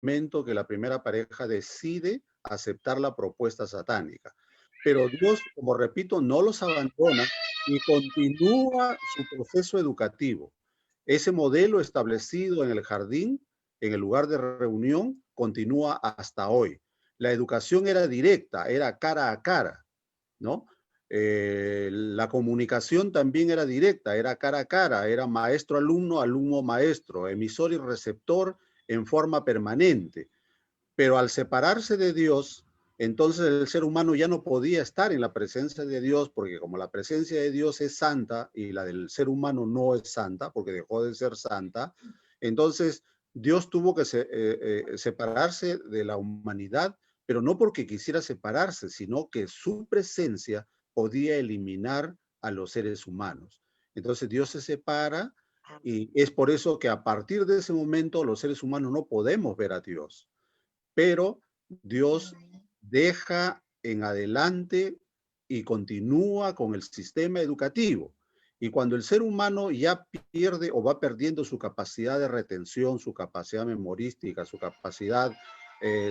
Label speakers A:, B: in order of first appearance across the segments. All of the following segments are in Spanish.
A: momento que la primera pareja decide aceptar la propuesta satánica. Pero Dios, como repito, no los abandona y continúa su proceso educativo. Ese modelo establecido en el jardín, en el lugar de reunión, continúa hasta hoy. La educación era directa, era cara a cara, ¿no? La comunicación también era directa, era cara a cara, era maestro-alumno, alumno-maestro, emisor y receptor en forma permanente. Pero al separarse de Dios, entonces el ser humano ya no podía estar en la presencia de Dios, porque como la presencia de Dios es santa y la del ser humano no es santa, porque dejó de ser santa, entonces Dios tuvo que separarse de la humanidad, pero no porque quisiera separarse, sino que su presencia podía eliminar a los seres humanos. Entonces Dios se separa y es por eso que a partir de ese momento los seres humanos no podemos ver a Dios, pero Dios deja en adelante y continúa con el sistema educativo. Y cuando el ser humano ya pierde o va perdiendo su capacidad de retención, su capacidad memorística, su capacidad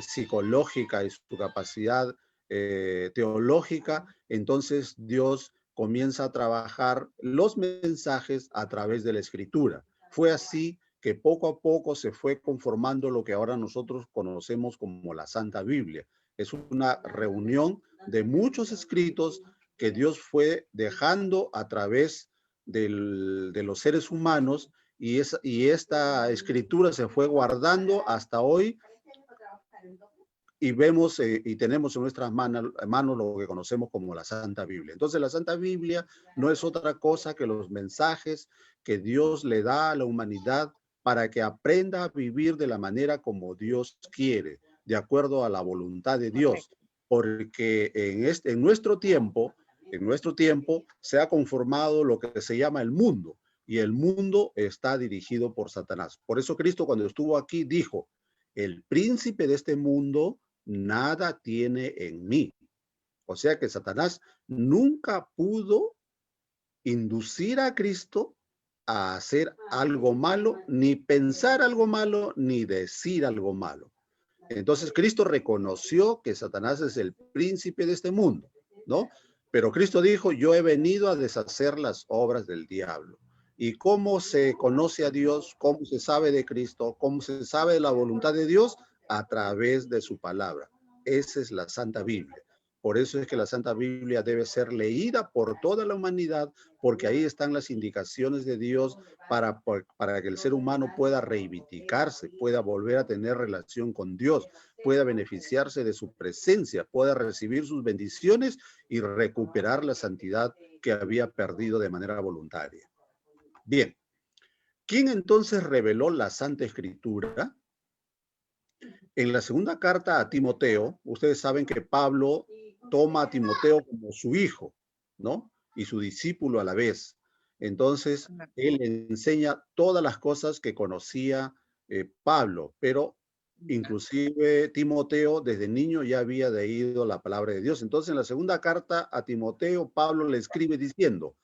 A: psicológica y su capacidad teológica, entonces Dios comienza a trabajar los mensajes a través de la escritura. Fue así que poco a poco se fue conformando lo que ahora nosotros conocemos como la Santa Biblia. Es una reunión de muchos escritos que Dios fue dejando a través de los seres humanos y esta escritura se fue guardando hasta hoy y vemos y tenemos en nuestras manos lo que conocemos como la Santa Biblia. Entonces la Santa Biblia no es otra cosa que los mensajes que Dios le da a la humanidad para que aprenda a vivir de la manera como Dios quiere, de acuerdo a la voluntad de Dios. Porque en nuestro tiempo se ha conformado lo que se llama el mundo, y el mundo está dirigido por Satanás. Por eso Cristo, cuando estuvo aquí, dijo: el príncipe de este mundo nada tiene en mí. O sea que Satanás nunca pudo inducir a Cristo a hacer algo malo, ni pensar algo malo, ni decir algo malo. Entonces Cristo reconoció que Satanás es el príncipe de este mundo, ¿no? Pero Cristo dijo: yo he venido a deshacer las obras del diablo. ¿Y cómo se conoce a Dios? ¿Cómo se sabe de Cristo? ¿Cómo se sabe de la voluntad de Dios? A través de su palabra. Esa es la Santa Biblia. Por eso es que la Santa Biblia debe ser leída por toda la humanidad, porque ahí están las indicaciones de Dios para que el ser humano pueda reivindicarse, pueda volver a tener relación con Dios, pueda beneficiarse de su presencia, pueda recibir sus bendiciones y recuperar la santidad que había perdido de manera voluntaria. Bien, ¿quién entonces reveló la Santa Escritura? En la segunda carta a Timoteo, ustedes saben que Pablo toma a Timoteo como su hijo, ¿no? Y su discípulo a la vez. Entonces, él le enseña todas las cosas que conocía Pablo, pero inclusive Timoteo desde niño ya había leído la palabra de Dios. Entonces, en la segunda carta a Timoteo, Pablo le escribe diciendo: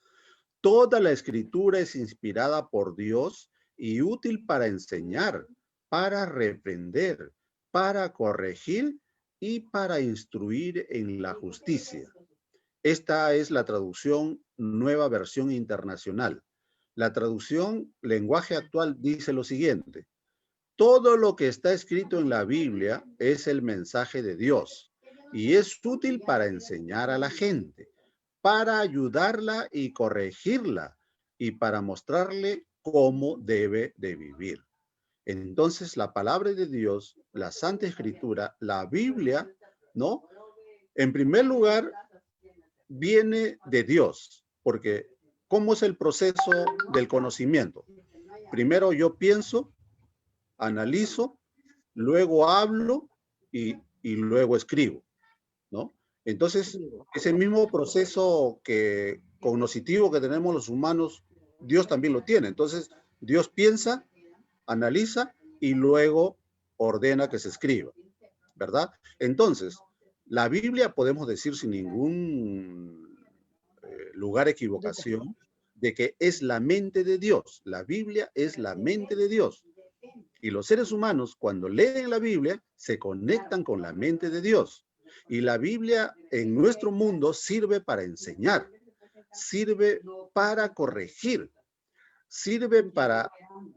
A: toda la escritura es inspirada por Dios y útil para enseñar, para reprender, para corregir y para instruir en la justicia. Esta es la traducción Nueva Versión Internacional. La traducción lenguaje actual dice lo siguiente: todo lo que está escrito en la Biblia es el mensaje de Dios y es útil para enseñar a la gente, para ayudarla y corregirla y para mostrarle cómo debe de vivir. Entonces, la palabra de Dios, la Santa Escritura, la Biblia, ¿no? En primer lugar, viene de Dios, porque ¿cómo es el proceso del conocimiento? Primero yo pienso, analizo, luego hablo y luego escribo, ¿no? Entonces, ese mismo proceso cognitivo que tenemos los humanos, Dios también lo tiene. Entonces, Dios piensa, analiza y luego ordena que se escriba, ¿verdad? Entonces, la Biblia podemos decir sin ningún lugar equivocación de que es la mente de Dios. La Biblia es la mente de Dios. Y los seres humanos, cuando leen la Biblia, se conectan con la mente de Dios. Y la Biblia en nuestro mundo sirve para enseñar, sirve para corregir, sirve para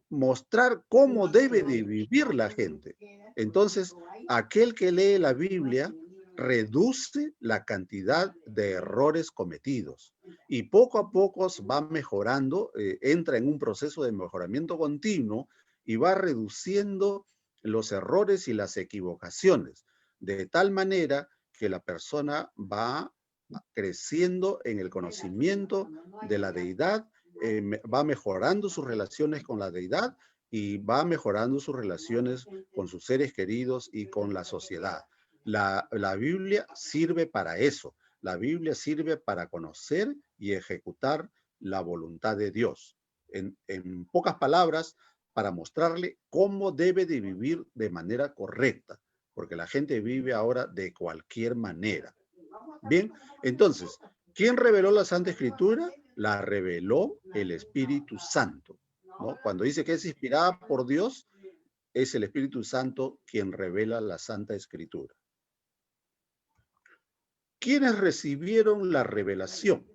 A: mostrar cómo debe de vivir la gente. Entonces, aquel que lee la Biblia reduce la cantidad de errores cometidos y poco a poco va mejorando, entra en un proceso de mejoramiento continuo y va reduciendo los errores y las equivocaciones, de tal manera que la persona va creciendo en el conocimiento de la deidad, va mejorando sus relaciones con la deidad y va mejorando sus relaciones con sus seres queridos y con la sociedad. La Biblia sirve para eso. La Biblia sirve para conocer y ejecutar la voluntad de Dios. En pocas palabras, para mostrarle cómo debe de vivir de manera correcta, porque la gente vive ahora de cualquier manera. Bien, entonces, ¿quién reveló la Santa Escritura? La reveló el Espíritu Santo, ¿no? Cuando dice que es inspirada por Dios, es el Espíritu Santo quien revela la Santa Escritura. ¿Quiénes recibieron la revelación?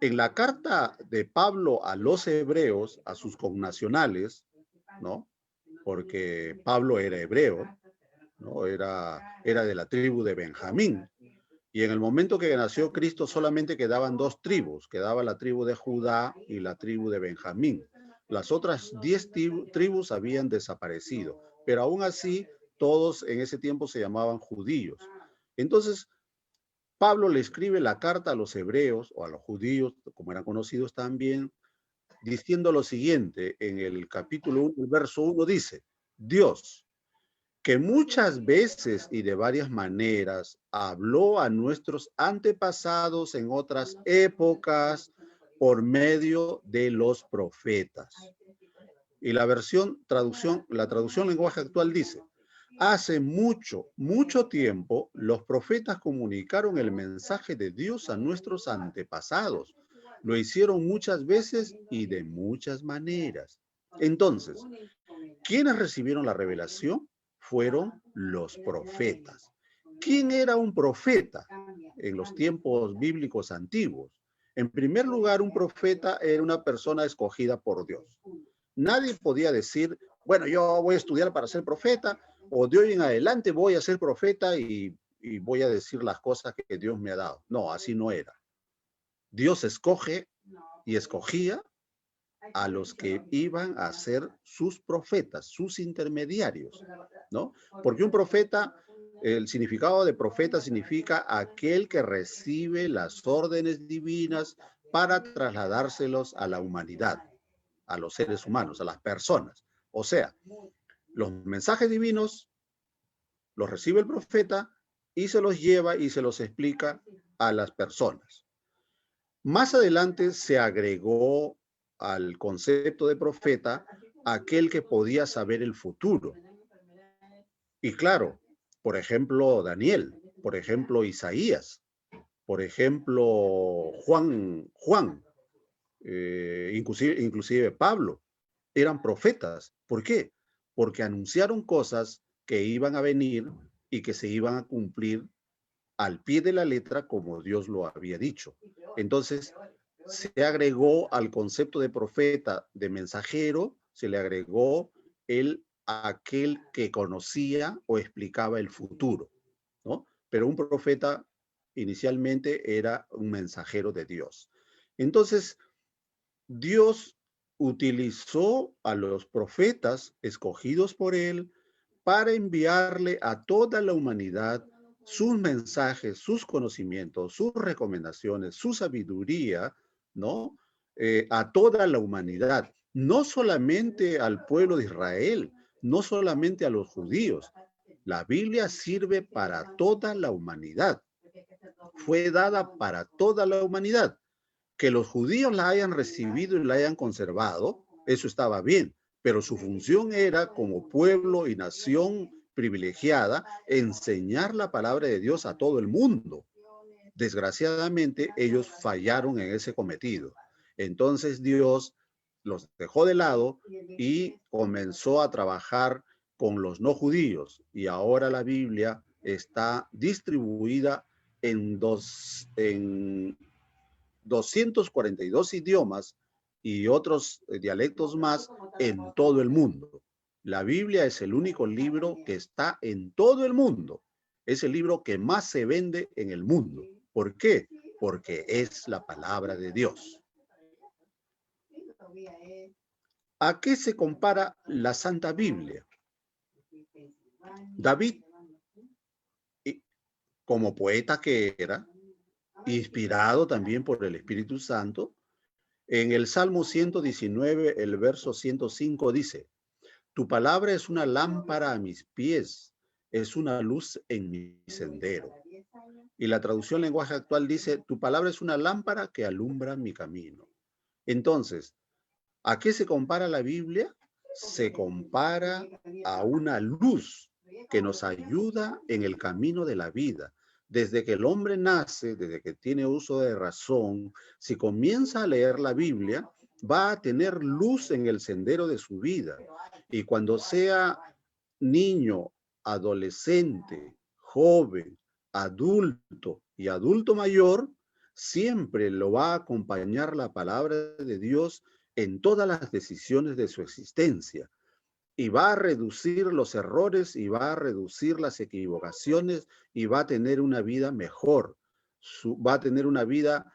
A: En la carta de Pablo a los hebreos, a sus connacionales, ¿no? Porque Pablo era hebreo, ¿no? Era de la tribu de Benjamín. Y en el momento que nació Cristo solamente quedaban dos tribus, quedaba la tribu de Judá y la tribu de Benjamín. Las otras 10 tribus habían desaparecido, pero aún así todos en ese tiempo se llamaban judíos. Entonces, Pablo le escribe la carta a los hebreos o a los judíos, como eran conocidos también, diciendo lo siguiente, en el capítulo 1, el verso 1 dice, Dios, que muchas veces y de varias maneras habló a nuestros antepasados en otras épocas por medio de los profetas. Y la traducción lenguaje actual dice, hace mucho, mucho tiempo los profetas comunicaron el mensaje de Dios a nuestros antepasados. Lo hicieron muchas veces y de muchas maneras. Entonces, ¿quiénes recibieron la revelación? Fueron los profetas. ¿Quién era un profeta en los tiempos bíblicos antiguos? En primer lugar, un profeta era una persona escogida por Dios. Nadie podía decir, bueno, yo voy a estudiar para ser profeta, o de hoy en adelante voy a ser profeta y voy a decir las cosas que Dios me ha dado. No, así no era. Dios escoge y escogía a los que iban a ser sus profetas, sus intermediarios, ¿no? Porque un profeta, el significado de profeta significa aquel que recibe las órdenes divinas para trasladárselos a la humanidad, a los seres humanos, a las personas. O sea, los mensajes divinos los recibe el profeta y se los lleva y se los explica a las personas. Más adelante se agregó al concepto de profeta aquel que podía saber el futuro. Y claro, por ejemplo, Daniel, por ejemplo, Isaías, por ejemplo, Juan, inclusive Pablo, eran profetas. ¿Por qué? Porque anunciaron cosas que iban a venir y que se iban a cumplir al pie de la letra como Dios lo había dicho. Entonces, se agregó al concepto de profeta, de mensajero, se le agregó aquel que conocía o explicaba el futuro, ¿no? Pero un profeta inicialmente era un mensajero de Dios. Entonces, Dios utilizó a los profetas escogidos por él para enviarle a toda la humanidad sus mensajes, sus conocimientos, sus recomendaciones, su sabiduría, ¿no? A toda la humanidad, no solamente al pueblo de Israel, no solamente a los judíos. La Biblia sirve para toda la humanidad. Fue dada para toda la humanidad. Que los judíos la hayan recibido y la hayan conservado, eso estaba bien, pero su función era, como pueblo y nación privilegiada, enseñar la palabra de Dios a todo el mundo. Desgraciadamente, ellos fallaron en ese cometido. Entonces Dios los dejó de lado y comenzó a trabajar con los no judíos. Y ahora la Biblia está distribuida en 242 idiomas y otros dialectos más en todo el mundo. La Biblia es el único libro que está en todo el mundo. Es el libro que más se vende en el mundo. ¿Por qué? Porque es la palabra de Dios. ¿A qué se compara la Santa Biblia? David, como poeta que era, inspirado también por el Espíritu Santo, en el Salmo 119, el verso 105 dice: tu palabra es una lámpara a mis pies, es una luz en mi sendero. Y la traducción lenguaje actual dice: tu palabra es una lámpara que alumbra mi camino. Entonces, ¿a qué se compara la Biblia? Se compara a una luz que nos ayuda en el camino de la vida. Desde que el hombre nace, desde que tiene uso de razón, si comienza a leer la Biblia, va a tener luz en el sendero de su vida. Y cuando sea niño, adolescente, joven, adulto y adulto mayor, siempre lo va a acompañar la palabra de Dios en todas las decisiones de su existencia, y va a reducir los errores y va a reducir las equivocaciones y va a tener una vida mejor, va a tener una vida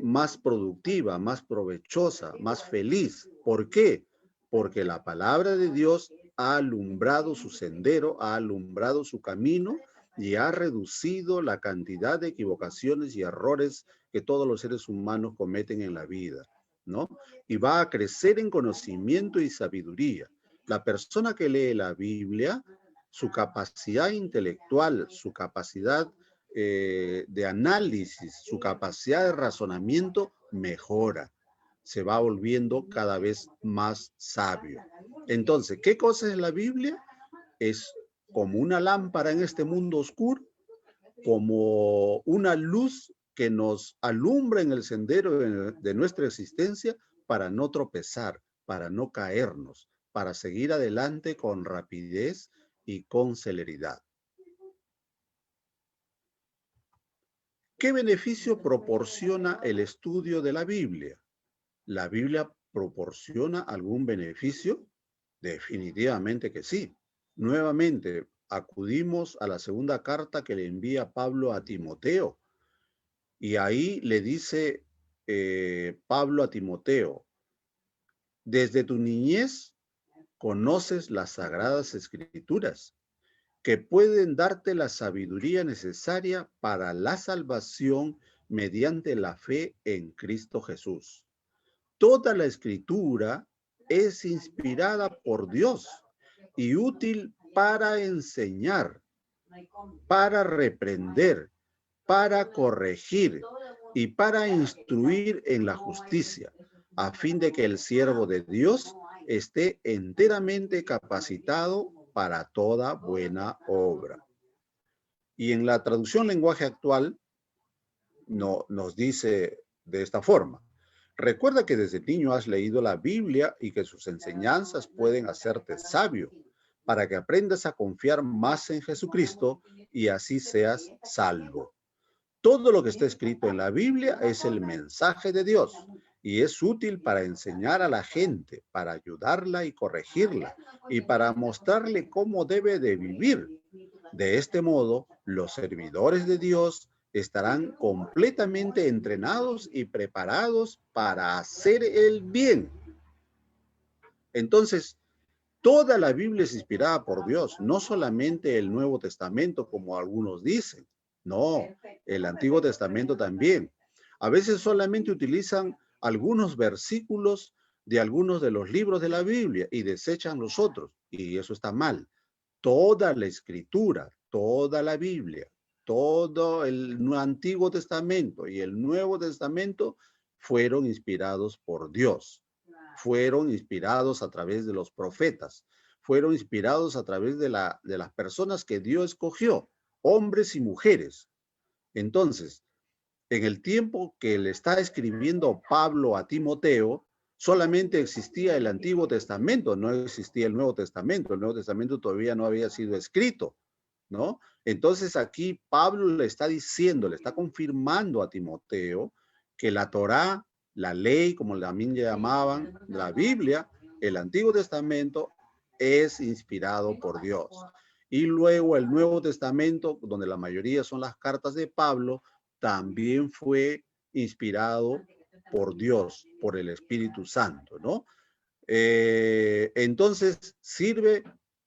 A: más productiva, más provechosa, más feliz. ¿Por qué? Porque la palabra de Dios ha alumbrado su sendero, ha alumbrado su camino y ha reducido la cantidad de equivocaciones y errores que todos los seres humanos cometen en la vida, ¿no? Y va a crecer en conocimiento y sabiduría. La persona que lee la Biblia, su capacidad intelectual, su capacidad de análisis, su capacidad de razonamiento mejora. Se va volviendo cada vez más sabio. Entonces, ¿qué cosa es la Biblia? Es como una lámpara en este mundo oscuro, como una luz que nos alumbra en el sendero de nuestra existencia para no tropezar, para no caernos, para seguir adelante con rapidez y con celeridad. ¿Qué beneficio proporciona el estudio de la Biblia? ¿La Biblia proporciona algún beneficio? Definitivamente que sí. Nuevamente, acudimos a la segunda carta que le envía Pablo a Timoteo. Y ahí le dice Pablo a Timoteo: desde tu niñez conoces las sagradas escrituras, que pueden darte la sabiduría necesaria para la salvación mediante la fe en Cristo Jesús. Toda la escritura es inspirada por Dios y útil para enseñar, para reprender, para corregir y para instruir en la justicia, a fin de que el siervo de Dios esté enteramente capacitado para toda buena obra. Y en la traducción lenguaje actual nos dice de esta forma: recuerda que desde niño has leído la Biblia y que sus enseñanzas pueden hacerte sabio, para que aprendas a confiar más en Jesucristo y así seas salvo. Todo lo que está escrito en la Biblia es el mensaje de Dios y es útil para enseñar a la gente, para ayudarla y corregirla y para mostrarle cómo debe de vivir. De este modo, los servidores de Dios estarán completamente entrenados y preparados para hacer el bien. Entonces, toda la Biblia es inspirada por Dios, no solamente el Nuevo Testamento, como algunos dicen. No, el Antiguo Testamento también. A veces solamente utilizan algunos versículos de algunos de los libros de la Biblia y desechan los otros, y eso está mal. Toda la Escritura, toda la Biblia, todo el Antiguo Testamento y el Nuevo Testamento fueron inspirados por Dios. Fueron inspirados a través de los profetas, fueron inspirados a través de las personas que Dios escogió, hombres y mujeres. Entonces, en el tiempo que le está escribiendo Pablo a Timoteo, Solamente existía el Antiguo Testamento, no existía el Nuevo Testamento. El Nuevo Testamento todavía no había sido escrito, ¿no? Entonces aquí Pablo le está diciendo, le está confirmando a Timoteo que la Torá, la ley, como también llamaban, la Biblia, el Antiguo Testamento es inspirado por Dios. Y luego el Nuevo Testamento, donde la mayoría son las cartas de Pablo, también fue inspirado por Dios, por el Espíritu Santo, ¿no? Entonces sirve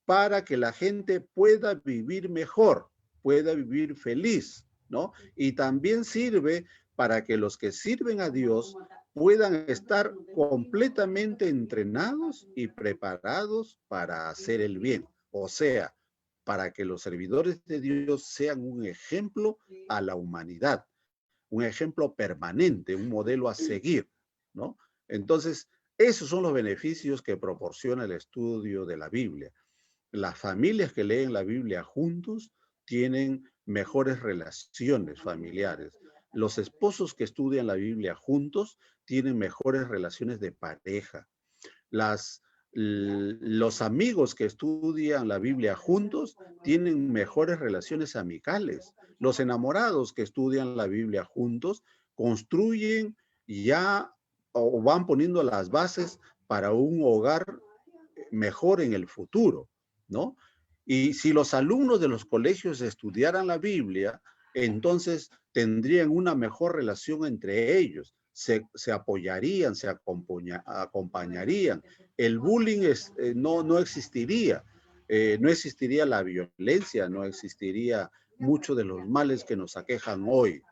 A: para que la gente pueda vivir mejor, pueda vivir feliz, ¿no? Y también sirve para que los que sirven a Dios puedan estar completamente entrenados y preparados para hacer el bien. O sea, para que los servidores de Dios sean un ejemplo a la humanidad, un ejemplo permanente, un modelo a seguir, ¿no? Entonces, esos son los beneficios que proporciona el estudio de la Biblia. Las familias que leen la Biblia juntos tienen mejores relaciones familiares. Los esposos que estudian la Biblia juntos tienen mejores relaciones de pareja. Los amigos que estudian la Biblia juntos tienen mejores relaciones amicales. Los enamorados que estudian la Biblia juntos construyen ya o van poniendo las bases para un hogar mejor en el futuro, ¿no? Y si los alumnos de los colegios estudiaran la Biblia, entonces tendrían una mejor relación entre ellos, se apoyarían, se acompañarían. El bullying no existiría, no existiría la violencia, no existiría muchos de los males que nos aquejan hoy.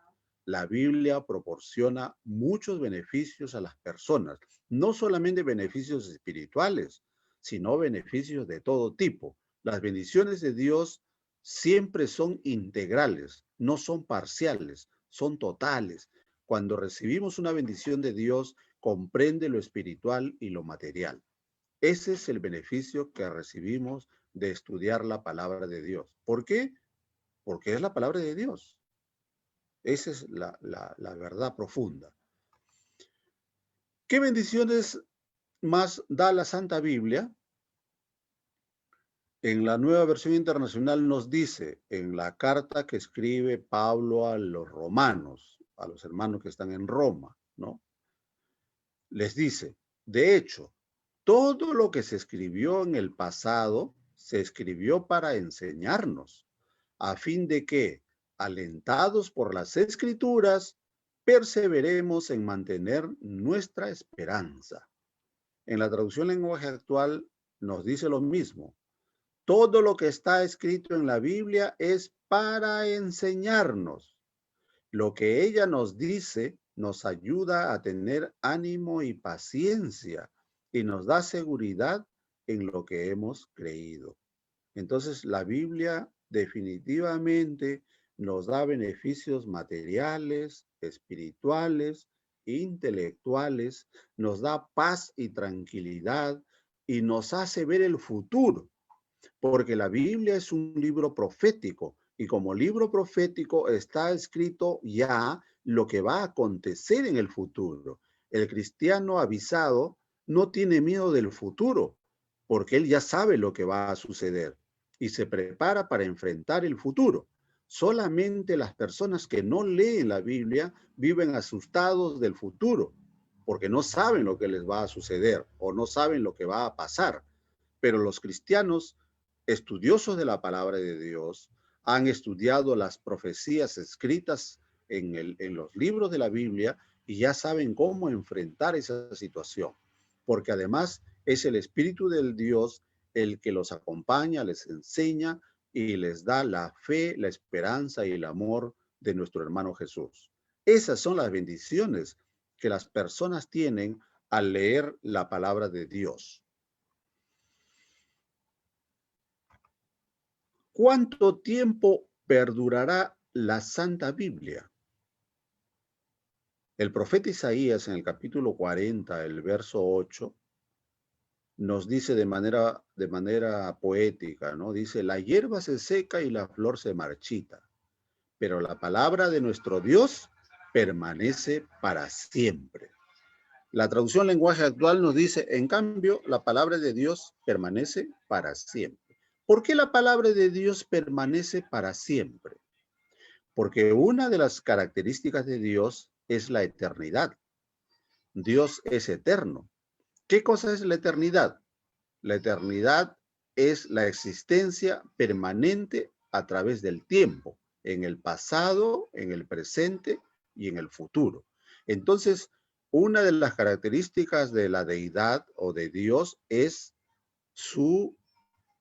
A: La Biblia proporciona muchos beneficios a las personas, no solamente beneficios espirituales, sino beneficios de todo tipo. Las bendiciones de Dios siempre son integrales, no son parciales, son totales. Cuando recibimos una bendición de Dios, comprende lo espiritual y lo material. Ese es el beneficio que recibimos de estudiar la palabra de Dios. ¿Por qué? Porque es la palabra de Dios. Esa es la verdad profunda. ¿Qué bendiciones más da la Santa Biblia? En la Nueva Versión Internacional nos dice, en la carta que escribe Pablo a los romanos, a los hermanos que están en Roma, ¿no? Les dice, de hecho, todo lo que se escribió en el pasado se escribió para enseñarnos, a fin de que, alentados por las Escrituras, perseveremos en mantener nuestra esperanza. En la traducción lenguaje actual nos dice lo mismo. Todo lo que está escrito en la Biblia es para enseñarnos. Lo que ella nos dice nos ayuda a tener ánimo y paciencia y nos da seguridad en lo que hemos creído. Entonces, la Biblia definitivamente nos da beneficios materiales, espirituales, intelectuales, nos da paz y tranquilidad y nos hace ver el futuro, porque la Biblia es un libro profético y como libro profético está escrito ya lo que va a acontecer en el futuro. El cristiano avisado no tiene miedo del futuro, porque él ya sabe lo que va a suceder y se prepara para enfrentar el futuro. Solamente las personas que no leen la Biblia viven asustados del futuro, porque no saben lo que les va a suceder o no saben lo que va a pasar. Pero los cristianos estudiosos de la palabra de Dios han estudiado las profecías escritas en los libros de la Biblia y ya saben cómo enfrentar esa situación, porque además es el Espíritu del Dios el que los acompaña, les enseña y les da la fe, la esperanza y el amor de nuestro hermano Jesús. Esas son las bendiciones que las personas tienen al leer la palabra de Dios. ¿Cuánto tiempo perdurará la Santa Biblia? El profeta Isaías en el capítulo 40, el verso 8, nos dice de manera poética, ¿no? Dice, la hierba se seca y la flor se marchita, pero la palabra de nuestro Dios permanece para siempre. La traducción lenguaje actual nos dice, en cambio, la palabra de Dios permanece para siempre. ¿Por qué la palabra de Dios permanece para siempre? Porque una de las características de Dios es la eternidad. Dios es eterno. ¿Qué cosa es la eternidad? La eternidad es la existencia permanente a través del tiempo, en el pasado, en el presente y en el futuro. Entonces, una de las características de la deidad o de Dios es su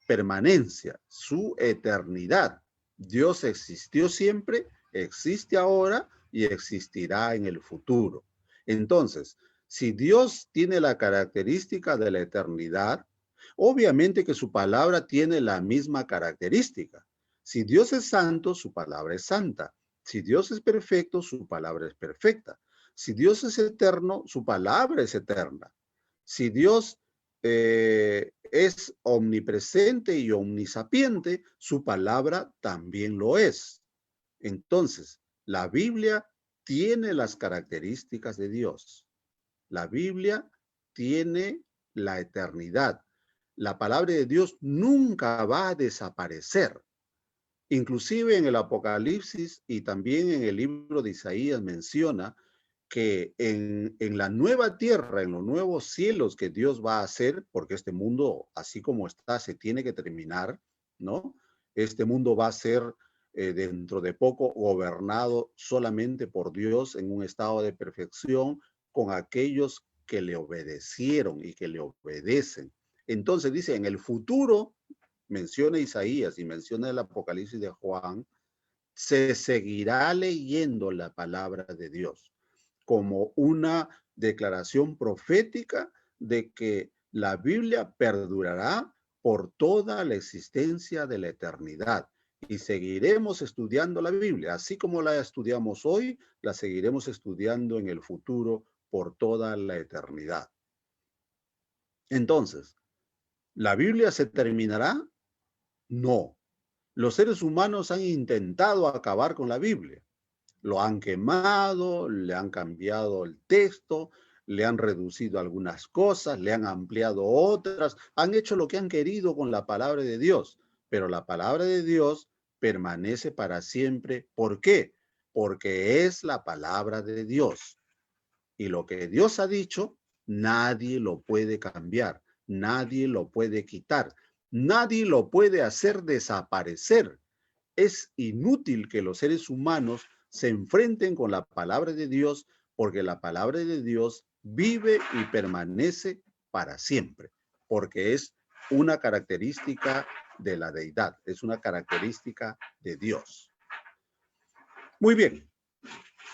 A: permanencia, su eternidad. Dios existió siempre, existe ahora y existirá en el futuro. Entonces, si Dios tiene la característica de la eternidad, obviamente que su palabra tiene la misma característica. Si Dios es santo, su palabra es santa. Si Dios es perfecto, su palabra es perfecta. Si Dios es eterno, su palabra es eterna. Si Dios es omnipresente y omnisapiente, su palabra también lo es. Entonces, la Biblia tiene las características de Dios. La Biblia tiene la eternidad. La palabra de Dios nunca va a desaparecer. Inclusive en el Apocalipsis y también en el libro de Isaías menciona que en la nueva tierra, en los nuevos cielos que Dios va a hacer, porque este mundo, así como está, se tiene que terminar, ¿no? Este mundo va a ser dentro de poco gobernado solamente por Dios en un estado de perfección con aquellos que le obedecieron y que le obedecen. Entonces dice, en el futuro, menciona Isaías y menciona el Apocalipsis de Juan, se seguirá leyendo la palabra de Dios como una declaración profética de que la Biblia perdurará por toda la existencia de la eternidad. Y seguiremos estudiando la Biblia, así como la estudiamos hoy, la seguiremos estudiando en el futuro por toda la eternidad. Entonces, ¿la Biblia se terminará? No. Los seres humanos han intentado acabar con la Biblia. Lo han quemado, le han cambiado el texto, le han reducido algunas cosas, le han ampliado otras, han hecho lo que han querido con la palabra de Dios, pero la palabra de Dios permanece para siempre. ¿Por qué? Porque es la palabra de Dios. Y lo que Dios ha dicho, nadie lo puede cambiar, nadie lo puede quitar, nadie lo puede hacer desaparecer. Es inútil que los seres humanos se enfrenten con la palabra de Dios porque la palabra de Dios vive y permanece para siempre, porque es una característica de la deidad, es una característica de Dios. Muy bien,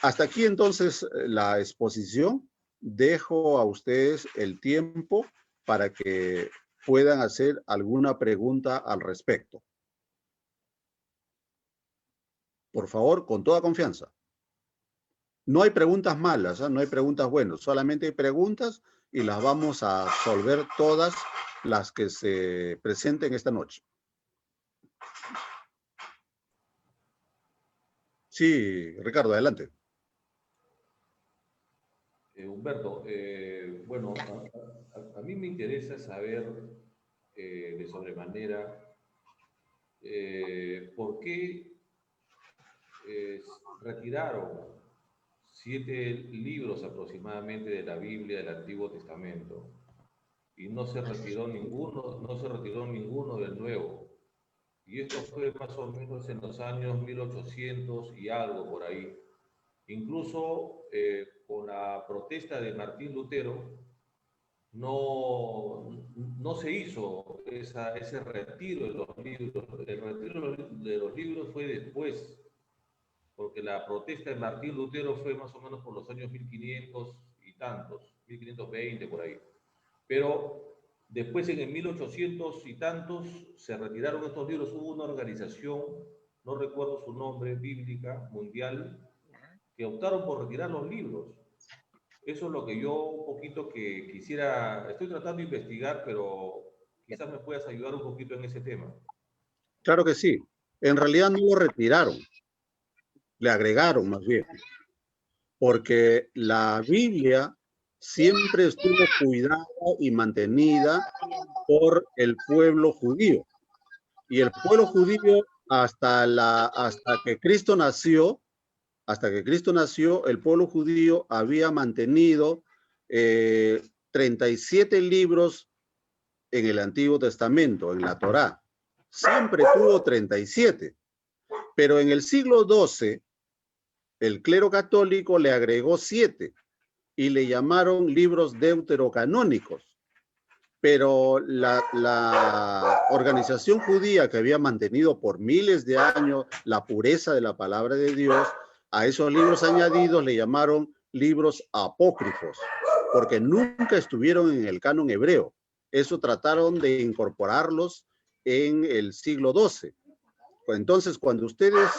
A: hasta aquí entonces la exposición. Dejo a ustedes el tiempo para que puedan hacer alguna pregunta al respecto. Por favor, con toda confianza. No hay preguntas malas, ¿eh? No hay preguntas buenas, solamente hay preguntas y las vamos a resolver todas las que se presenten esta noche. Sí, Ricardo, adelante.
B: Humberto, bueno, a mí me interesa saber de sobremanera por qué retiraron 7 libros aproximadamente de la Biblia del Antiguo Testamento y no se retiró ninguno del Nuevo. Y esto fue más o menos en los años 1800 y algo por ahí. Incluso con la protesta de Martín Lutero, no se hizo ese retiro de los libros. El retiro de los libros fue después, porque la protesta de Martín Lutero fue más o menos por los años 1500 y tantos, 1520 por ahí. Pero después en el 1800 y tantos se retiraron estos libros. Hubo una organización, no recuerdo su nombre, bíblica, mundial, que optaron por retirar los libros. Eso es lo que yo un poquito que quisiera, estoy tratando de investigar, pero quizás me puedas ayudar un poquito en ese tema.
A: Claro que sí. En realidad no lo retiraron, le agregaron más bien, porque la Biblia siempre estuvo cuidada y mantenida por el pueblo judío. Y el pueblo judío, hasta que Cristo nació, el pueblo judío había mantenido 37 libros en el Antiguo Testamento, en la Torá. Siempre tuvo 37. Pero en el siglo XII, el clero católico le agregó 7 y le llamaron libros deuterocanónicos. Pero la organización judía que había mantenido por miles de años la pureza de la palabra de Dios, a esos libros añadidos le llamaron libros apócrifos, porque nunca estuvieron en el canon hebreo. Eso trataron de incorporarlos en el siglo XII. Entonces, cuando ustedes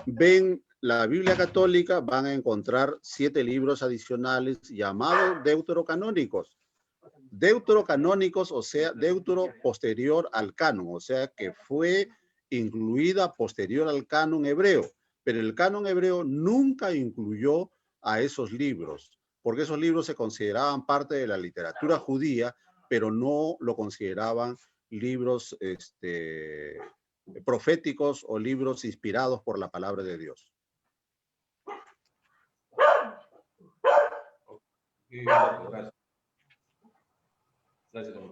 A: ven la Biblia católica, van a encontrar 7 libros adicionales llamados deuterocanónicos. Deuterocanónicos, o sea, deutero posterior al canon, o sea, que fue incluida posterior al canon hebreo. Pero el canon hebreo nunca incluyó a esos libros, porque esos libros se consideraban parte de la literatura judía, pero no lo consideraban libros proféticos o libros inspirados por la palabra de Dios.
B: Gracias.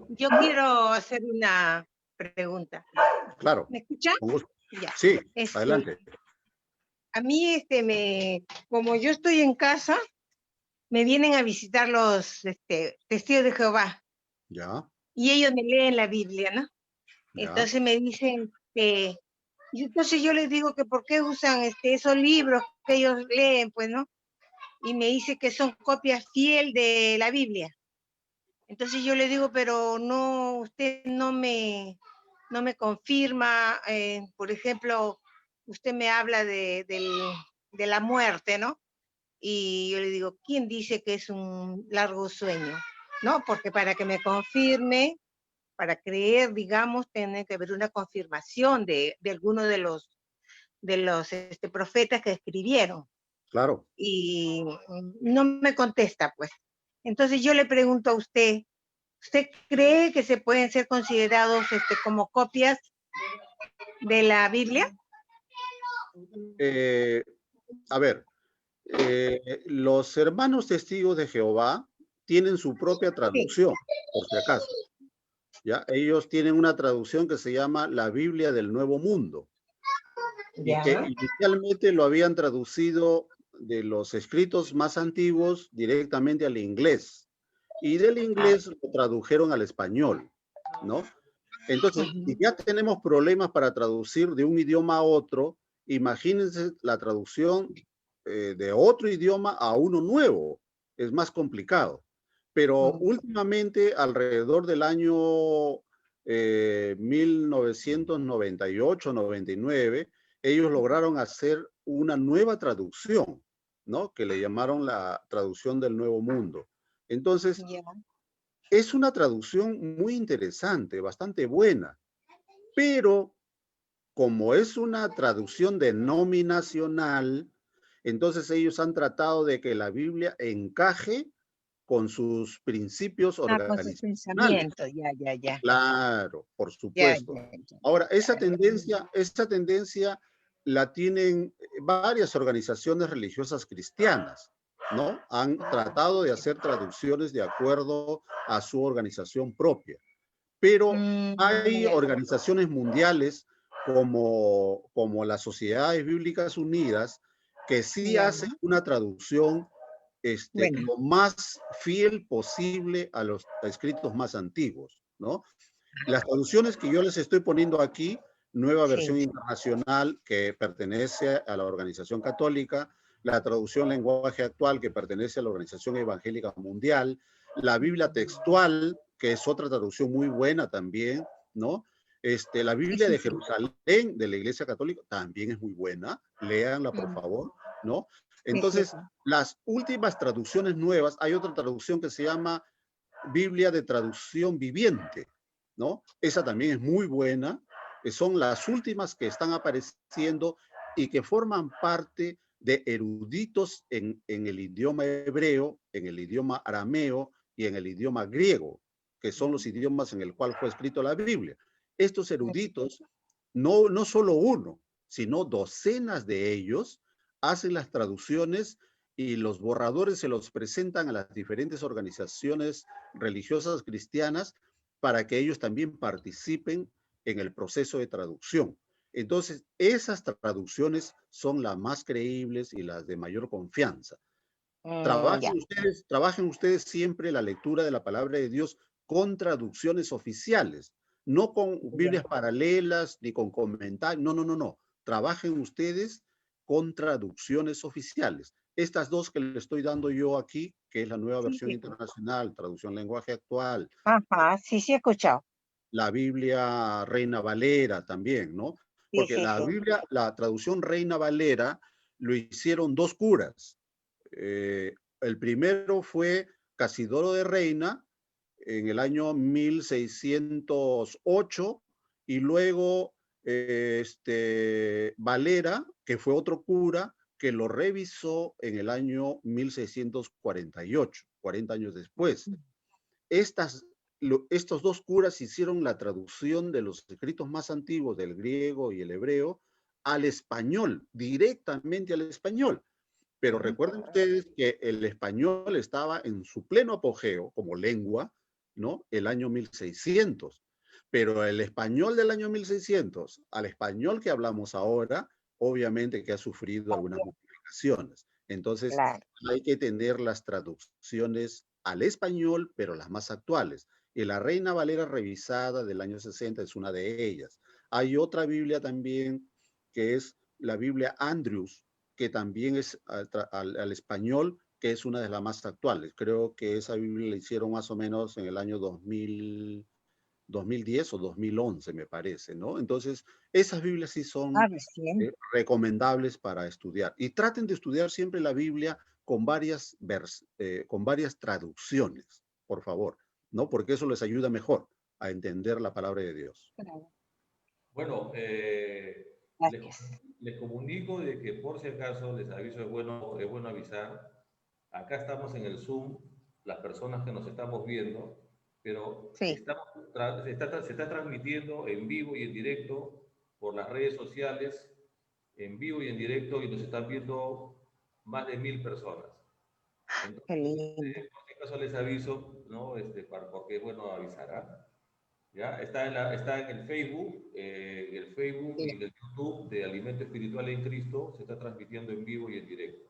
C: Yo quiero hacer una pregunta.
A: Claro.
C: ¿Me escucha?
A: Con gusto.
C: Ya.
A: Sí, adelante.
C: A mí, como yo estoy en casa, me vienen a visitar los testigos de Jehová.
A: Ya.
C: Y ellos me leen la Biblia, ¿no?
A: Ya.
C: Entonces me dicen que... Y entonces yo les digo que por qué usan esos libros que ellos leen, pues, ¿no? Y me dice que son copias fiel de la Biblia. Entonces yo le digo, pero no, usted no me confirma, por ejemplo, usted me habla de la muerte, ¿no? Y yo le digo, ¿quién dice que es un largo sueño? ¿No? Porque para que me confirme, para creer, digamos, tiene que haber una confirmación de alguno de los profetas que escribieron.
A: Claro.
C: Y no me contesta, pues. Entonces yo le pregunto a usted, ¿usted cree que se pueden ser considerados como copias de la Biblia?
A: A ver, los hermanos testigos de Jehová tienen su propia traducción, por si acaso. ¿Ya? Ellos tienen una traducción que se llama la Biblia del Nuevo Mundo. Y que inicialmente lo habían traducido de los escritos más antiguos directamente al inglés. Y del inglés lo tradujeron al español, ¿no? Entonces, si ya tenemos problemas para traducir de un idioma a otro, imagínense la traducción de otro idioma a uno nuevo. Es más complicado. Pero últimamente, alrededor del año 1998-99, ellos lograron hacer una nueva traducción, ¿no? Que le llamaron la traducción del Nuevo Mundo. Entonces, es una traducción muy interesante, bastante buena, pero como es una traducción denominacional, entonces ellos han tratado de que la Biblia encaje con sus principios organizacionales.
C: Con sus pensamientos, ya.
A: Claro, por supuesto. Ahora, esa tendencia la tienen varias organizaciones religiosas cristianas, ¿no? Han tratado de hacer traducciones de acuerdo a su organización propia. Pero hay organizaciones mundiales como las Sociedades Bíblicas Unidas que sí hacen una traducción lo más fiel posible a los escritos más antiguos, ¿no? Las traducciones que yo les estoy poniendo aquí, Nueva Versión Internacional, que pertenece a la Organización Católica, la traducción Lenguaje Actual, que pertenece a la Organización Evangélica Mundial, la Biblia Textual, que es otra traducción muy buena también, ¿no? La Biblia de Jerusalén, de la Iglesia Católica, también es muy buena, léanla por favor, ¿no? Entonces, las últimas traducciones nuevas, hay otra traducción que se llama Biblia de Traducción Viviente, ¿no? Esa también es muy buena, son las últimas que están apareciendo y que forman parte de eruditos en el idioma hebreo, en el idioma arameo y en el idioma griego, que son los idiomas en el cual fue escrito la Biblia. Estos eruditos, no solo uno, sino docenas de ellos, hacen las traducciones y los borradores se los presentan a las diferentes organizaciones religiosas cristianas para que ellos también participen en el proceso de traducción. Entonces, esas traducciones son las más creíbles y las de mayor confianza.
C: Ya.
A: Trabajen ustedes siempre la lectura de la palabra de Dios con traducciones oficiales, no con Biblias paralelas ni con comentarios. No. Trabajen ustedes con traducciones oficiales. Estas dos que le estoy dando yo aquí, que es la nueva
C: Sí,
A: versión
C: sí.
A: internacional, traducción lenguaje actual,
C: Ajá, sí, sí he escuchado.
A: la Biblia Reina Valera también, ¿no?
C: Sí,
A: Porque
C: sí,
A: la
C: sí.
A: Biblia, la traducción Reina Valera, lo hicieron dos curas. El primero fue Casidoro de Reina en el año 1608 y luego Valera, que fue otro cura, que lo revisó en el año 1648, 40 años después. Estos dos curas hicieron la traducción de los escritos más antiguos del griego y el hebreo al español, directamente al español. Pero recuerden ustedes que el español estaba en su pleno apogeo como lengua, ¿no? El año 1600. Pero el español del año 1600 al español que hablamos ahora, obviamente que ha sufrido algunas modificaciones. Entonces,
C: Claro.
A: hay que tener las traducciones al español, pero las más actuales. Y la Reina Valera revisada del año 60 es una de ellas. Hay otra Biblia también que es la Biblia Andrews, que también es al español, que es una de las más actuales. Creo que esa Biblia la hicieron más o menos en el año 2010 o 2011, me parece, ¿no? Entonces, esas Biblias sí
C: Ah,
A: son
C: recién.
A: recomendables para estudiar. Y traten de estudiar siempre la Biblia con con varias traducciones, por favor, ¿no? Porque eso les ayuda mejor a entender la palabra de Dios.
C: Claro.
B: Bueno, les,
C: Gracias.
B: les comunico de que por si acaso, les aviso, es bueno avisar. Acá estamos en el Zoom, las personas que nos estamos viendo, pero
C: Sí.
B: se está transmitiendo en vivo y en directo por las redes sociales, en vivo y en directo, y nos están viendo más de 1000 personas.
C: Qué
B: Entonces,
C: lindo.
B: por si acaso les aviso, ¿no? Porque es bueno avisar, ¿ah? ¿Ya? Está en el Facebook y
C: Ya.
B: en el YouTube de Alimento Espiritual en Cristo, se está transmitiendo en vivo y en directo.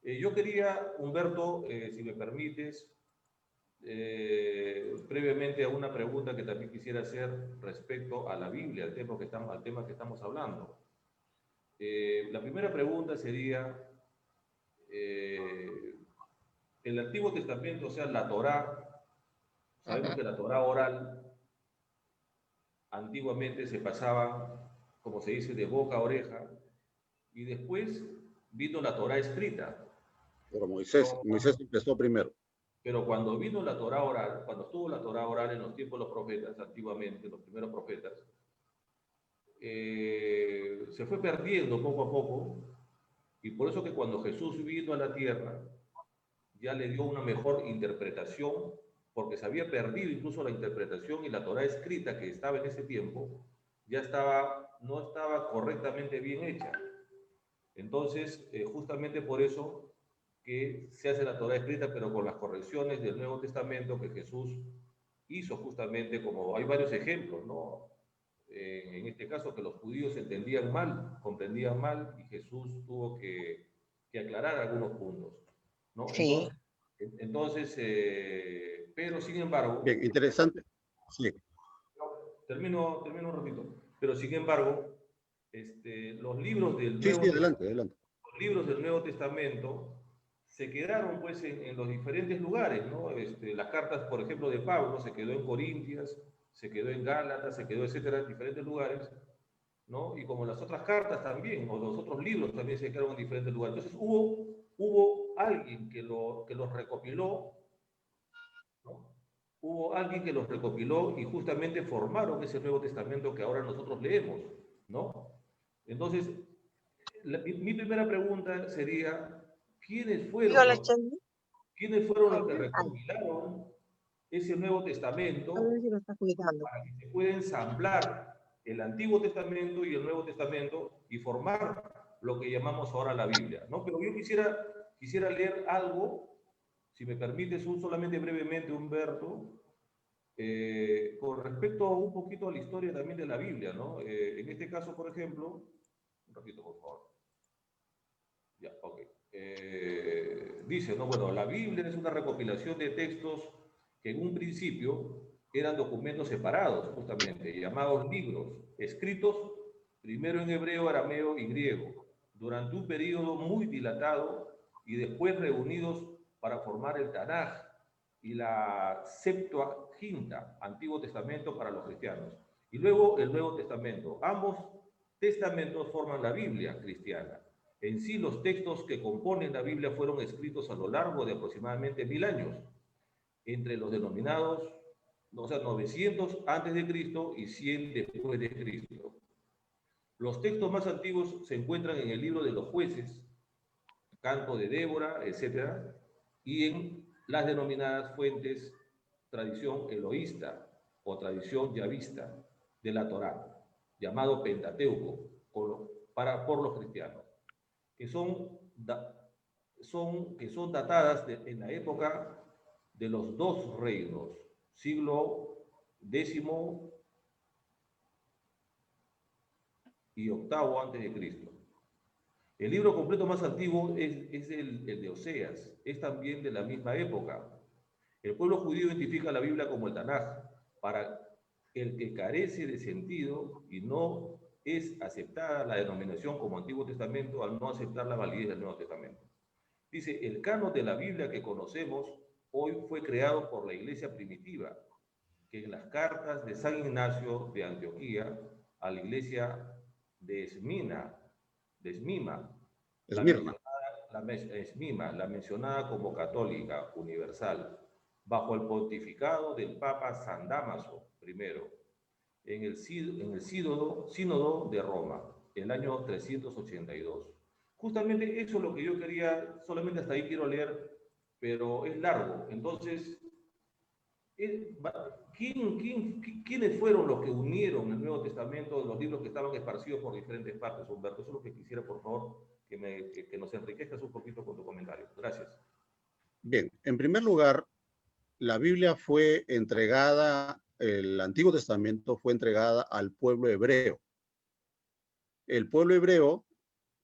B: Yo quería, Humberto, si me permites, previamente a una pregunta que también quisiera hacer respecto a la Biblia, al tema que estamos hablando. La primera pregunta sería, eh, el Antiguo Testamento, o sea, la Torá, sabemos que la Torá oral antiguamente se pasaba, como se dice, de boca a oreja, y después vino la Torá escrita.
A: Pero
B: Pero,
A: Moisés empezó primero.
B: pero cuando vino la Torá oral, cuando estuvo la Torá oral en los tiempos de los profetas, antiguamente, los primeros profetas, se fue perdiendo poco a poco, y por eso que cuando Jesús vino a la tierra, ya le dio una mejor interpretación, porque se había perdido incluso la interpretación y la Torá escrita que estaba en ese tiempo, no estaba correctamente bien hecha. Entonces, justamente por eso que se hace la Torá escrita, pero con las correcciones del Nuevo Testamento que Jesús hizo justamente, como hay varios ejemplos, ¿no? En este caso, que los judíos entendían mal, comprendían mal, y Jesús tuvo que aclarar algunos puntos, ¿no?
C: Sí.
B: Pero sin embargo,
A: Bien, interesante. Sí,
B: termino un ratito, pero sin embargo, los libros del
A: sí,
B: Nuevo Testamento,
A: adelante, adelante.
B: los libros del Nuevo Testamento se quedaron pues en los diferentes lugares, ¿no? Las cartas, por ejemplo, de Pablo se quedó en Corintias, se quedó en Gálatas, se quedó, etcétera, en diferentes lugares, ¿no? Y como las otras cartas también, o los otros libros también se quedaron en diferentes lugares. Entonces hubo alguien que los recopiló, ¿no? Hubo alguien que los recopiló y justamente formaron ese Nuevo Testamento que ahora nosotros leemos, ¿no? Entonces, mi primera pregunta sería, ¿quiénes
C: Dígale,
B: fueron,
C: Chely.
B: quiénes fueron los que
C: Ay,
B: recopilaron ese Nuevo
C: a ver
B: Testamento
C: si lo está cuidando.
B: para que se pueda ensamblar el Antiguo Testamento y el Nuevo Testamento y formar lo que llamamos ahora la Biblia, ¿no? Pero yo quisiera leer algo, si me permites, solamente brevemente, Humberto, con respecto un poquito a la historia también de la Biblia, ¿no? En este caso, por ejemplo, un ratito, por favor. Ya, ok. Dice, ¿no? Bueno, la Biblia es una recopilación de textos que en un principio eran documentos separados, justamente, llamados libros, escritos primero en hebreo, arameo y griego, durante un periodo muy dilatado y después reunidos para formar el Tanaj y la Septuaginta, Antiguo Testamento para los cristianos, y luego el Nuevo Testamento. Ambos testamentos forman la Biblia cristiana. En sí, los textos que componen la Biblia fueron escritos a lo largo de aproximadamente 1000 años, entre los denominados, o sea, 900 antes de Cristo y 100 después de Cristo. Los textos más antiguos se encuentran en el libro de los jueces, Canto de Débora, etc., y en las denominadas fuentes tradición eloísta o tradición yavista de la Torá, llamado Pentateuco, por los cristianos, que son datadas en la época de los dos reinos, siglo X y VIII antes de Cristo. El libro completo más antiguo es el de Oseas, es también de la misma época. El pueblo judío identifica la Biblia como el Tanaj, para el que carece de sentido y no es aceptada la denominación como Antiguo Testamento al no aceptar la validez del Nuevo Testamento. Dice, el canon de la Biblia que conocemos hoy fue creado por la iglesia primitiva, que en las cartas de San Ignacio de Antioquía a la iglesia de Esmina, de Esmima,
A: Esmirna.
B: la mencionada como católica universal, bajo el pontificado del Papa San Dámaso I, en el sínodo de Roma, el año 382. Justamente eso es lo que yo quería, solamente hasta ahí quiero leer, pero es largo. Entonces, ¿quiénes fueron los que unieron el Nuevo Testamento, los libros que estaban esparcidos por diferentes partes, Humberto? Eso es lo que quisiera, por favor, que nos enriquezcas un poquito con tu comentario. Gracias.
A: Bien, en primer lugar, la Biblia fue entregada, el Antiguo Testamento fue entregada al pueblo hebreo. El pueblo hebreo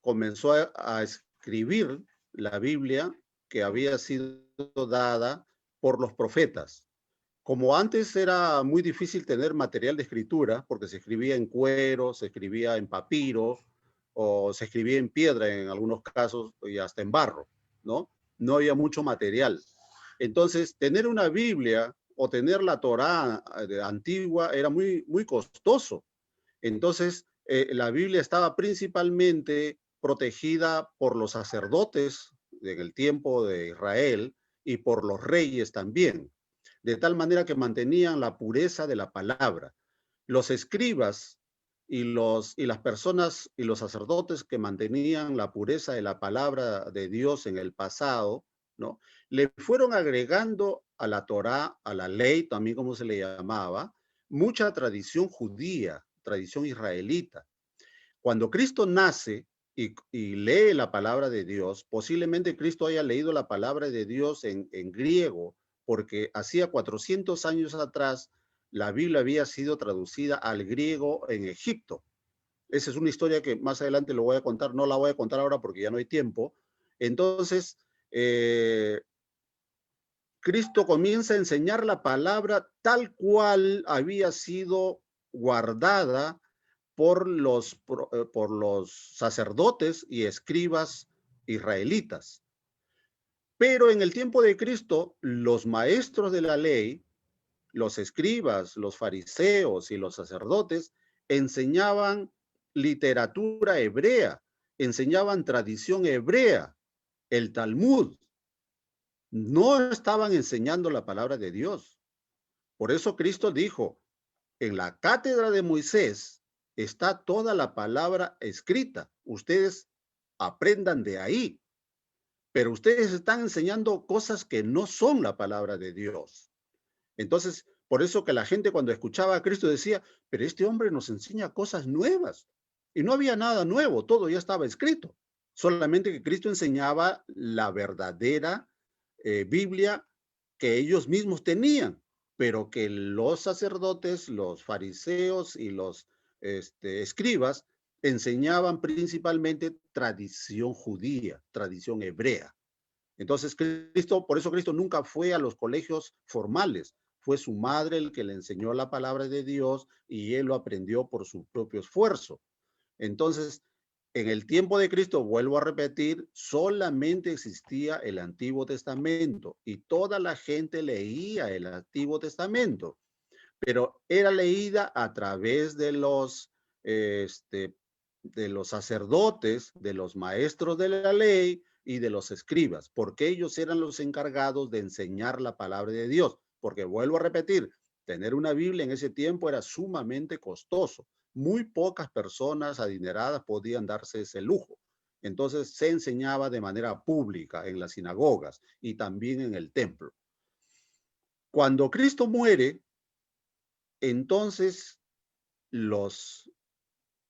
A: comenzó a escribir la Biblia que había sido dada por los profetas. Como antes era muy difícil tener material de escritura, porque se escribía en cuero, se escribía en papiro, o se escribía en piedra en algunos casos, y hasta en barro, ¿no? No había mucho material. Entonces, tener una Biblia o tener la Torá antigua era muy, muy costoso. Entonces, la Biblia estaba principalmente protegida por los sacerdotes en el tiempo de Israel y por los reyes también, de tal manera que mantenían la pureza de la palabra. Los escribas y las personas y los sacerdotes que mantenían la pureza de la palabra de Dios en el pasado, ¿no? Le fueron agregando a la Torá, a la ley, también como se le llamaba, mucha tradición judía, tradición israelita. Cuando Cristo nace y lee la palabra de Dios, posiblemente Cristo haya leído la palabra de Dios en griego, porque hacía 400 años atrás la Biblia había sido traducida al griego en Egipto. Esa es una historia que más adelante lo voy a contar, no la voy a contar ahora porque ya no hay tiempo. Entonces, Cristo comienza a enseñar la palabra tal cual había sido guardada por los sacerdotes y escribas israelitas. Pero en el tiempo de Cristo, los maestros de la ley, los escribas, los fariseos y los sacerdotes enseñaban literatura hebrea, enseñaban tradición hebrea, el Talmud. No estaban enseñando la palabra de Dios. Por eso Cristo dijo, en la cátedra de Moisés está toda la palabra escrita. Ustedes aprendan de ahí. Pero ustedes están enseñando cosas que no son la palabra de Dios. Entonces, por eso que la gente cuando escuchaba a Cristo decía, pero este hombre nos enseña cosas nuevas. Y no había nada nuevo, todo ya estaba escrito. Solamente que Cristo enseñaba la verdadera Biblia que ellos mismos tenían, pero que los sacerdotes, los fariseos y los escribas enseñaban principalmente tradición judía, tradición hebrea. Entonces, por eso Cristo nunca fue a los colegios formales. Fue su madre el que le enseñó la palabra de Dios y él lo aprendió por su propio esfuerzo. Entonces, en el tiempo de Cristo, vuelvo a repetir, solamente existía el Antiguo Testamento y toda la gente leía el Antiguo Testamento, pero era leída a través de los sacerdotes, de los maestros de la ley y de los escribas, porque ellos eran los encargados de enseñar la palabra de Dios. Porque vuelvo a repetir, tener una Biblia en ese tiempo era sumamente costoso. Muy pocas personas adineradas podían darse ese lujo. Entonces se enseñaba de manera pública en las sinagogas y también en el templo. Cuando Cristo muere, entonces los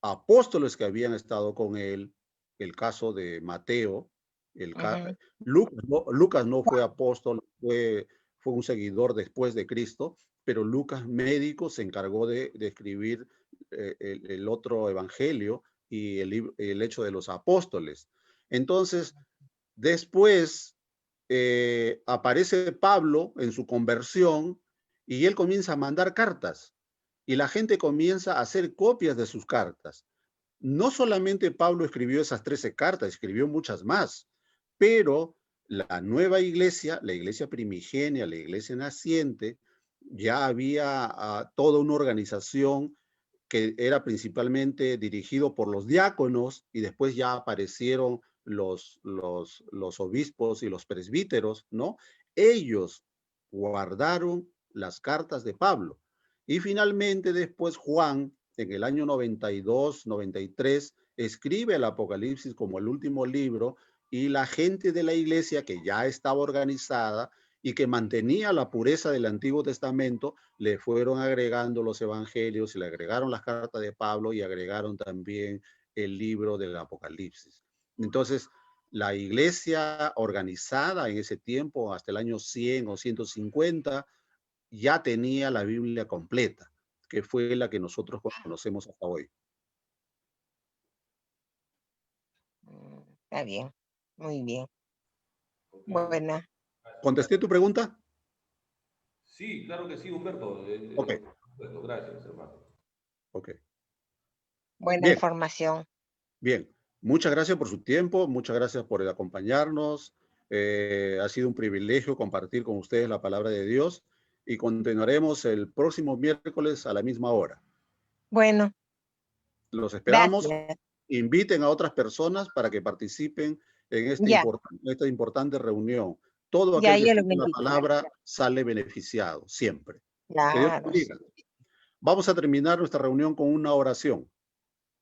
A: apóstoles que habían estado con él, el caso de Mateo, Lucas no fue apóstol, fue un seguidor después de Cristo, pero Lucas médico se encargó de escribir el otro evangelio y el hecho de los apóstoles. Entonces, después aparece Pablo en su conversión y él comienza a mandar cartas y la gente comienza a hacer copias de sus cartas. No solamente Pablo escribió esas 13 cartas, escribió muchas más, pero la nueva iglesia, la iglesia primigenia, la iglesia naciente, ya había toda una organización que era principalmente dirigido por los diáconos y después ya aparecieron los obispos y los presbíteros, ¿no? Ellos guardaron las cartas de Pablo. Y finalmente después Juan, en el año 92, 93, escribe el Apocalipsis como el último libro y la gente de la iglesia que ya estaba organizada y que mantenía la pureza del Antiguo Testamento, le fueron agregando los evangelios y le agregaron las cartas de Pablo y agregaron también el libro del Apocalipsis. Entonces, la iglesia organizada en ese tiempo, hasta el año 100 o 150, ya tenía la Biblia completa, que fue la que nosotros conocemos hasta hoy.
C: Está bien, muy bien.
B: Okay.
C: Buena.
A: ¿Contesté tu pregunta?
B: Sí, claro que sí, Humberto.
A: Ok.
B: Humberto, gracias, hermano.
A: Ok.
C: Buena
A: Bien.
C: información.
A: Bien. Muchas gracias por su tiempo, muchas gracias por acompañarnos. Ha sido un privilegio compartir con ustedes la palabra de Dios y continuaremos el próximo miércoles a la misma hora.
C: Bueno,
A: Los esperamos.
C: gracias.
A: Inviten a otras personas para que participen en
C: Ya,
A: esta importante reunión. Todo
C: ya
A: aquel que
C: yo lo
A: escuche la
C: invito.
A: palabra sale beneficiado, siempre. Que Dios
C: Claro,
A: bendiga. Vamos a terminar nuestra reunión con una oración.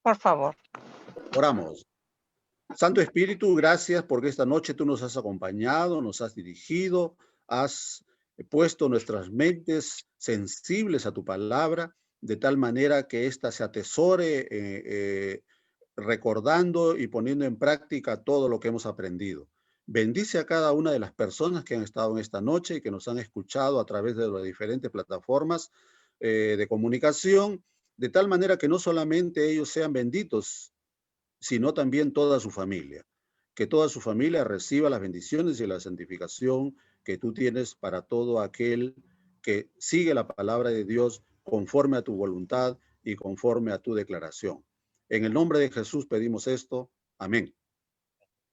C: por favor.
A: Oramos. Santo Espíritu, gracias porque esta noche tú nos has acompañado, nos has dirigido, has puesto nuestras mentes sensibles a tu palabra, de tal manera que ésta se atesore recordando y poniendo en práctica todo lo que hemos aprendido. Bendice a cada una de las personas que han estado en esta noche y que nos han escuchado a través de las diferentes plataformas de comunicación, de tal manera que no solamente ellos sean benditos, sino también toda su familia. Que toda su familia reciba las bendiciones y la santificación que tú tienes para todo aquel que sigue la palabra de Dios conforme a tu voluntad y conforme a tu declaración. En el nombre de Jesús pedimos esto. Amén.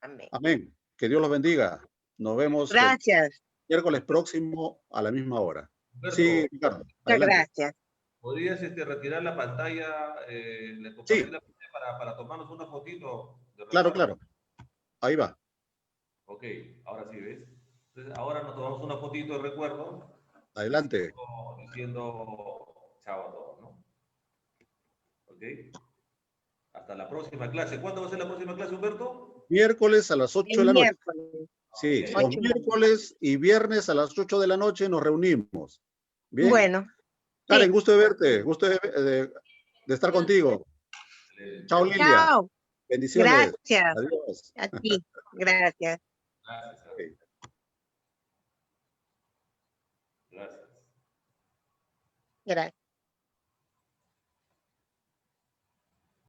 C: Amén.
A: Amén. Que Dios los bendiga. Nos vemos el
C: Gracias.
A: miércoles próximo a la misma hora.
B: Humberto,
A: Sí, Ricardo,
C: Muchas
A: adelante.
C: gracias.
B: ¿podrías retirar la pantalla, le compartí
A: Sí,
B: la pantalla para tomarnos una fotito de
A: claro,
B: recuerdo?
A: claro. Ahí va.
B: Ok, ahora sí, ¿ves? Entonces, ahora nos tomamos una fotito de recuerdo
A: Adelante.
B: diciendo chao a todos, ¿no? Ok. Hasta la próxima clase. ¿Cuándo va a ser la próxima clase, Humberto?
A: Miércoles a las 8 de
C: El
A: la noche.
C: miércoles.
A: Sí,
B: Ok.
A: los
C: 8 de la noche.
A: miércoles y viernes a las 8 de la noche nos reunimos. Bien.
C: Bueno,
A: Karen,
C: sí.
A: gusto de verte, gusto de estar contigo. Chao, Lilia.
C: Chao.
A: Bendiciones.
C: Gracias.
A: Adiós.
C: A ti. Gracias.
B: Gracias.
A: Ok.
B: Gracias.
C: Gracias.